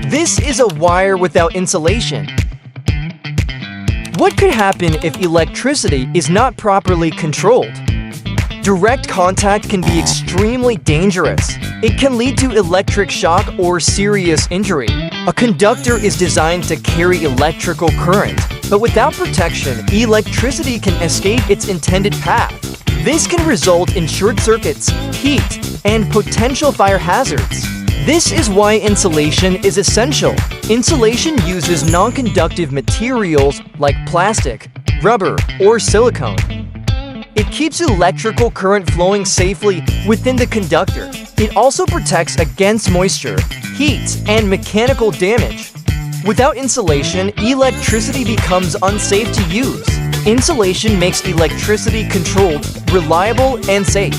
This is a wire without insulation. What could happen if electricity is not properly controlled? Direct contact can be extremely dangerous. It can lead to electric shock or serious injury. A conductor is designed to carry electrical current, but without protection, electricity can escape its intended path. This can result in short circuits, heat, and potential fire hazards. This is why insulation is essential. Insulation uses non-conductive materials like plastic, rubber, or silicone. It keeps electrical current flowing safely within the conductor. It also protects against moisture, heat, and mechanical damage. Without insulation, electricity becomes unsafe to use. Insulation makes electricity controlled, reliable, and safe.